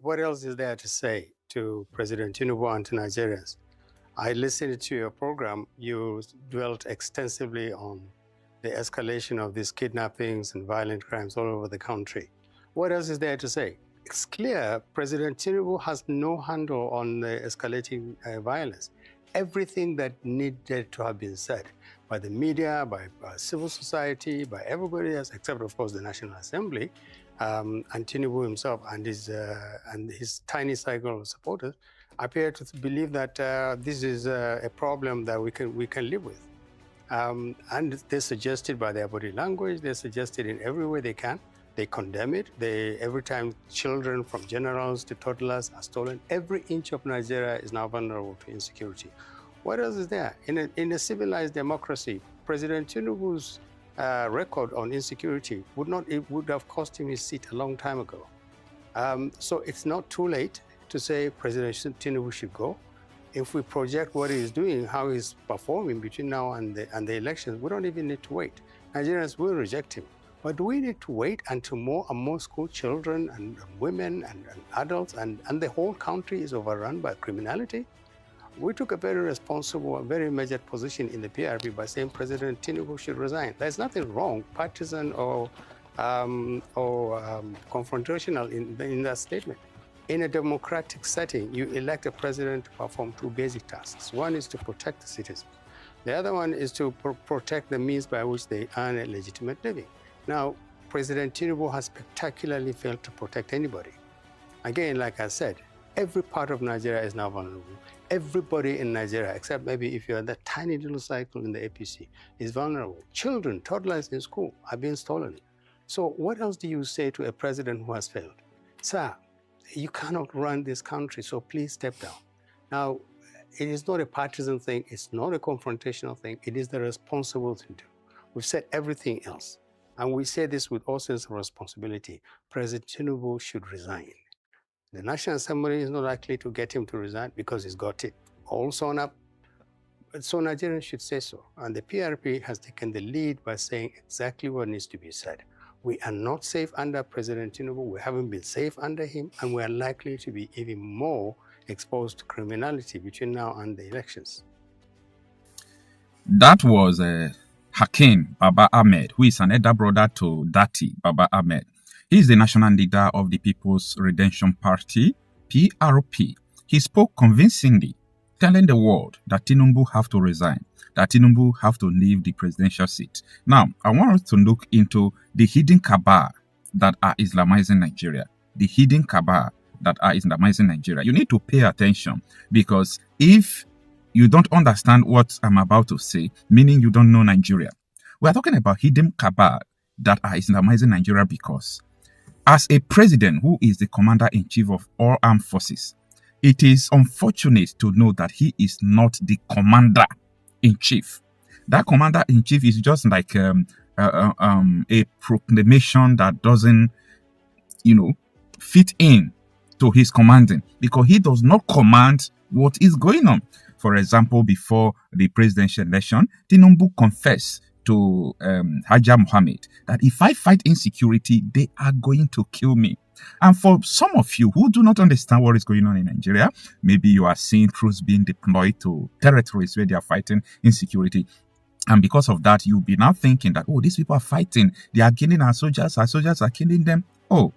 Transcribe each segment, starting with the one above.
What else is there to say to President Tinubu and to Nigerians? I listened to your program. You dwelt extensively on the escalation of these kidnappings and violent crimes all over the country. What else is there to say? It's clear President Tinubu has no handle on the escalating violence. Everything that needed to have been said by the media, by civil society, by everybody else, except of course the National Assembly, and Tinubu himself and his tiny cycle of supporters, appear to believe that this is a problem that we can live with. And they suggested by their body language, they suggested in every way they can. They condemn it. Every time children from generals to toddlers are stolen, every inch of Nigeria is now vulnerable to insecurity. What else is there? In a civilized democracy, President Tinubu's record on insecurity would have cost him his seat a long time ago. So it's not too late to say President Tinubu should go. If we project what he's doing, how he's performing between now and the elections, we don't even need to wait. Nigerians will reject him. But do we need to wait until more and more school children and women and adults and the whole country is overrun by criminality? We took a very responsible and very measured position in the PRP by saying President Tinubu should resign. There's nothing wrong, partisan or confrontational in that statement. In a democratic setting, you elect a president to perform two basic tasks. One is to protect the citizens. The other one is to protect the means by which they earn a legitimate living. Now, President Tinubu has spectacularly failed to protect anybody. Again, like I said, every part of Nigeria is now vulnerable. Everybody in Nigeria, except maybe if you're that tiny little cycle in the APC, is vulnerable. Children, toddlers in school are being stolen. So what else do you say to a president who has failed? Sir, you cannot run this country, so please step down. Now, it is not a partisan thing. It's not a confrontational thing. It is the responsible thing to do. We've said everything else. And we say this with all sense of responsibility. President Tinubu should resign. The National Assembly is not likely to get him to resign because he's got it all sewn up. So Nigerians should say so. And the PRP has taken the lead by saying exactly what needs to be said. We are not safe under President Tinubu. We haven't been safe under him. And we are likely to be even more exposed to criminality between now and the elections. That was Hakeem Baba Ahmed, who is an elder brother to Dati Baba Ahmed. He is the national leader of the People's Redemption Party, PRP. He spoke convincingly, telling the world that Tinubu have to resign, that Tinubu have to leave the presidential seat. Now, I want us to look into the hidden cabal that are Islamizing Nigeria. The hidden cabal that are Islamizing Nigeria. You need to pay attention, because if you don't understand what I'm about to say, meaning you don't know Nigeria. We are talking about hidden cabal that are Islamizing Nigeria because as a president who is the commander-in-chief of all armed forces, it is unfortunate to know that he is not the commander-in-chief. That commander-in-chief is just like a proclamation that doesn't, fit in to his commanding, because he does not command what is going on. For example, before the presidential election, Tinubu confessed to Haja Mohammed that if I fight insecurity, they are going to kill me. And for some of you who do not understand what is going on in Nigeria, maybe you are seeing troops being deployed to territories where they are fighting insecurity. And because of that, you'll be now thinking that, oh, these people are fighting. They are killing our soldiers are killing them. Oh,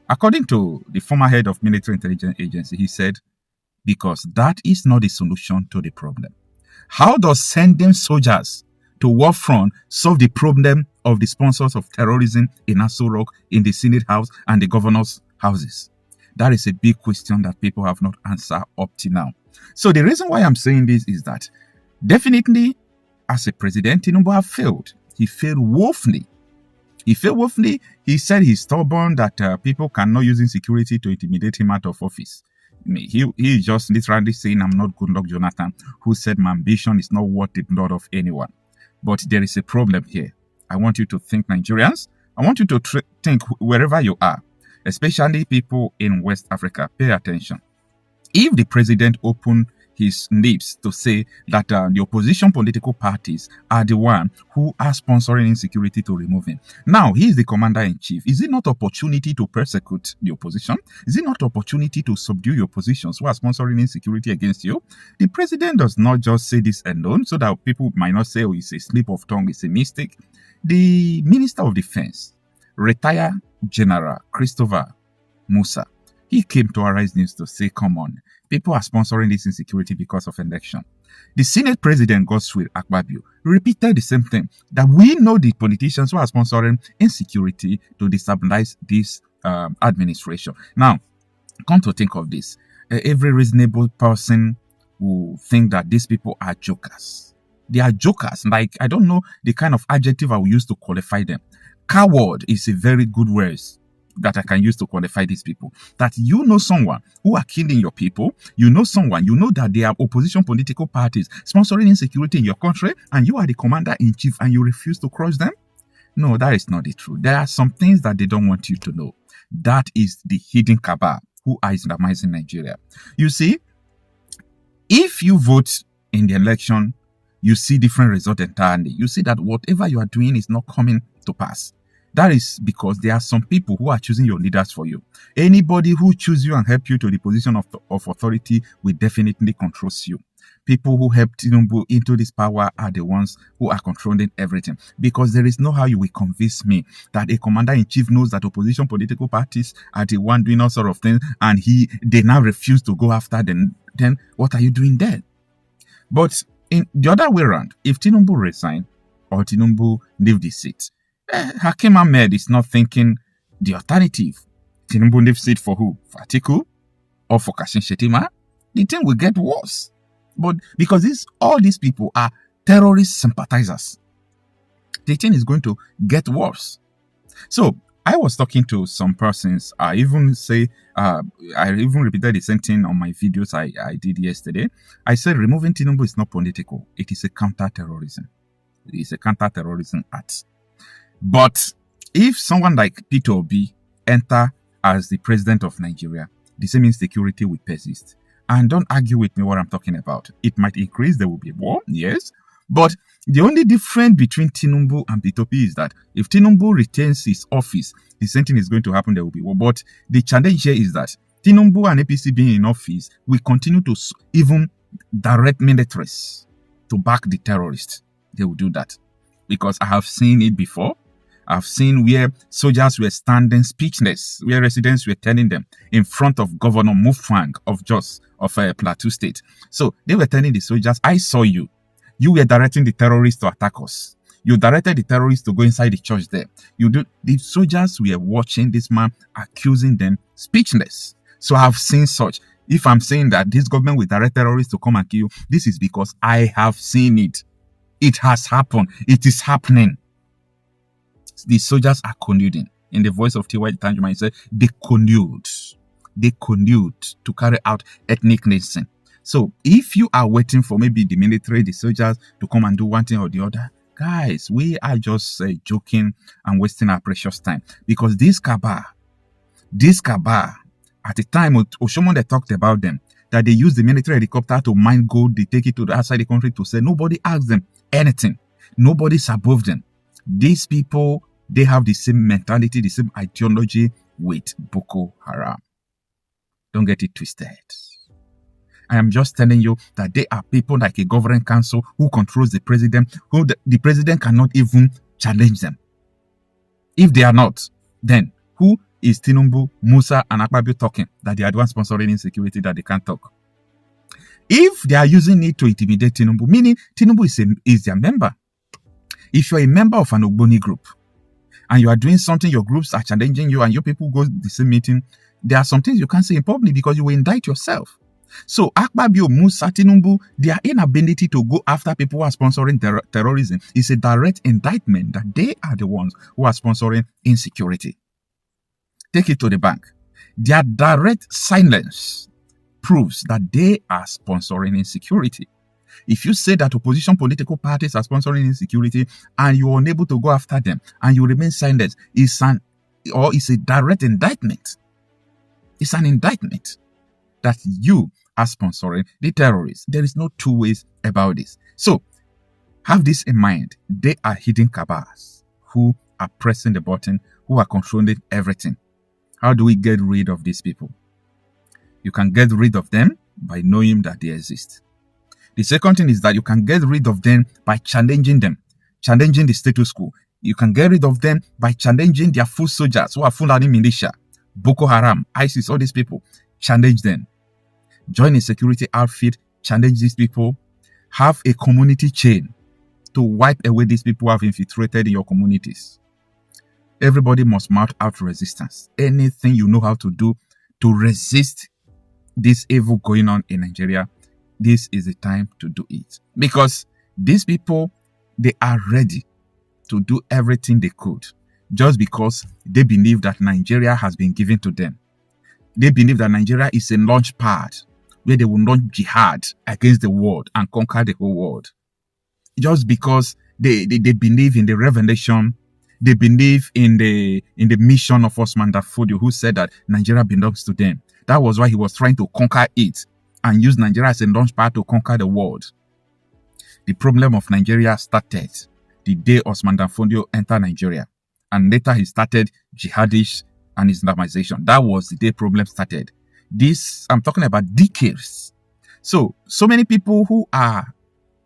according to the former head of Military Intelligence Agency, he said, because that is not the solution to the problem. How does sending soldiers to war front solve the problem of the sponsors of terrorism in Aso Rock, in the Senate House and the governor's houses? That is a big question that people have not answered up to now. So the reason why I'm saying this is that definitely as a president, Tinubu have failed. He failed woefully. He said he's stubborn, that people cannot use insecurity to intimidate him out of office. He is just literally saying, I'm not Goodluck Jonathan, who said my ambition is not worth the blood of anyone. But there is a problem here. I want you to think, Nigerians. I want you to think wherever you are, especially people in West Africa. Pay attention. If the president opened his lips to say that the opposition political parties are the one who are sponsoring insecurity to remove him. Now, he is the commander-in-chief. Is it not opportunity to persecute the opposition? Is it not opportunity to subdue your oppositions who are sponsoring insecurity against you? The president does not just say this alone so that people might not say, oh, it's a slip of tongue, it's a mistake. The Minister of Defense, retired General Christopher Musa, he came to Arise News to say, come on, people are sponsoring this insecurity because of election. The Senate President, Godswill Akpabio, repeated the same thing, that we know the politicians who are sponsoring insecurity to destabilize this administration. Now, come to think of this, every reasonable person will think that these people are jokers. They are jokers. Like, I don't know the kind of adjective I will use to qualify them. Coward is a very good word that I can use to qualify these people. That you know someone who are killing your people, you know someone, you know that they are opposition political parties sponsoring insecurity in your country, and you are the commander-in-chief and you refuse to crush them? No, that is not the truth. There are some things that they don't want you to know. That is the hidden cabal who are Islamizing Nigeria. You see, if you vote in the election, you see different results entirely. You see that whatever you are doing is not coming to pass. That is because there are some people who are choosing your leaders for you. Anybody who chooses you and help you to the position of authority will definitely control you. People who help Tinubu into this power are the ones who are controlling everything. Because there is no how you will convince me that a commander-in-chief knows that opposition political parties are the one doing all sort of things and they now refuse to go after them. Then what are you doing there? But in the other way around, if Tinubu resign or Tinubu leave the seat, Hakeem Ahmed is not thinking the alternative. Tinubu leaves seat for who? For Atiku or for Kashim Shettima? The thing will get worse. But because all these people are terrorist sympathizers, the thing is going to get worse. So I was talking to some persons. I even repeated the same thing on my videos I did yesterday. I said removing Tinubu is not political. It is a counter-terrorism. It is a counter-terrorism act. But if someone like Peter Obi enter as the president of Nigeria, the same insecurity will persist. And don't argue with me what I'm talking about. It might increase, there will be war, yes. But the only difference between Tinubu and Peter Obi is that if Tinubu retains his office, the same thing is going to happen, there will be war. But the challenge here is that Tinubu and APC being in office will continue to even direct militaries to back the terrorists. They will do that. Because I have seen it before. I've seen where soldiers were standing speechless, where residents were telling them in front of Governor Mufwang of Jos, of Plateau State. So they were telling the soldiers, I saw you. You were directing the terrorists to attack us. You directed the terrorists to go inside the church there. The soldiers were watching this man, accusing them speechless. So I've seen such. If I'm saying that this government will direct terrorists to come and kill you, this is because I have seen it. It has happened. It is happening. The soldiers are colluding. In the voice of T.Y. Tanjuma, he said, they collude. They collude to carry out ethnic cleansing. So if you are waiting for maybe the military, the soldiers to come and do one thing or the other, guys, we are just joking and wasting our precious time. Because this cabal, at the time, Oshomon, they talked about them, that they use the military helicopter to mine gold, they take it to the outside the country to say nobody asked them anything. Nobody's above them. These people, they have the same mentality, the same ideology with Boko Haram. Don't get it twisted. I am just telling you that they are people like a governing council who controls the president, who the president cannot even challenge them. If they are not, then who is Tinubu, Musa, and Akpabio talking that they are the ones sponsoring insecurity that they can't talk? If they are using it to intimidate Tinubu, meaning Tinubu is their member. If you're a member of an Ogboni group and you are doing something, your groups are challenging you and your people go to the same meeting, there are some things you can't say in public because you will indict yourself. So Akpabio, Musa, Tinubu, their inability to go after people who are sponsoring terrorism is a direct indictment that they are the ones who are sponsoring insecurity. Take it to the bank. Their direct silence proves that they are sponsoring insecurity. If you say that opposition political parties are sponsoring insecurity and you are unable to go after them and you remain silent, it's a direct indictment. It's an indictment that you are sponsoring the terrorists. There is no two ways about this. So have this in mind. They are hidden cabals who are pressing the button, who are controlling everything. How do we get rid of these people? You can get rid of them by knowing that they exist. The second thing is that you can get rid of them by challenging them, challenging the status quo. You can get rid of them by challenging their foot soldiers who are Fulani militia, Boko Haram, ISIS, all these people. Challenge them. Join a security outfit, challenge these people. Have a community chain to wipe away these people who have infiltrated in your communities. Everybody must mount out resistance. Anything you know how to do to resist this evil going on in Nigeria, this is the time to do it. Because these people, they are ready to do everything they could just because they believe that Nigeria has been given to them. They believe that Nigeria is a launch pad where they will launch jihad against the world and conquer the whole world. Just because they believe in the revelation, they believe in the mission of Osman Dafodio, who said that Nigeria belongs to them. That was why he was trying to conquer it and use Nigeria as a launch pad to conquer the world. The problem of Nigeria started the day Osman Dafodio entered Nigeria. And later he started jihadish and Islamization. That was the day problem started. This, I'm talking about decades. So many people who are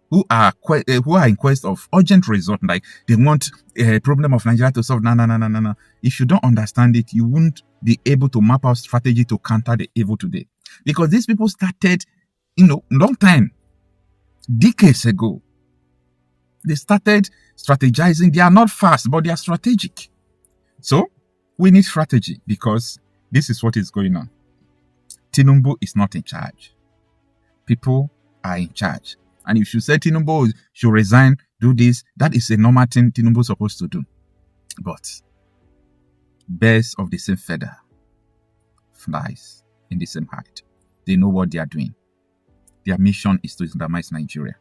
in quest of urgent result, like they want a problem of Nigeria to solve. No. If you don't understand it, you won't be able to map out strategy to counter the evil today. Because these people started, long time, decades ago. They started strategizing. They are not fast, but they are strategic. So we need strategy because this is what is going on. Tinubu is not in charge. People are in charge. And if you say Tinubu should resign, do this, that is a normal thing Tinubu is supposed to do. But birds of the same feather flies in the same height. They know what they are doing. Their mission is to Islamize Nigeria.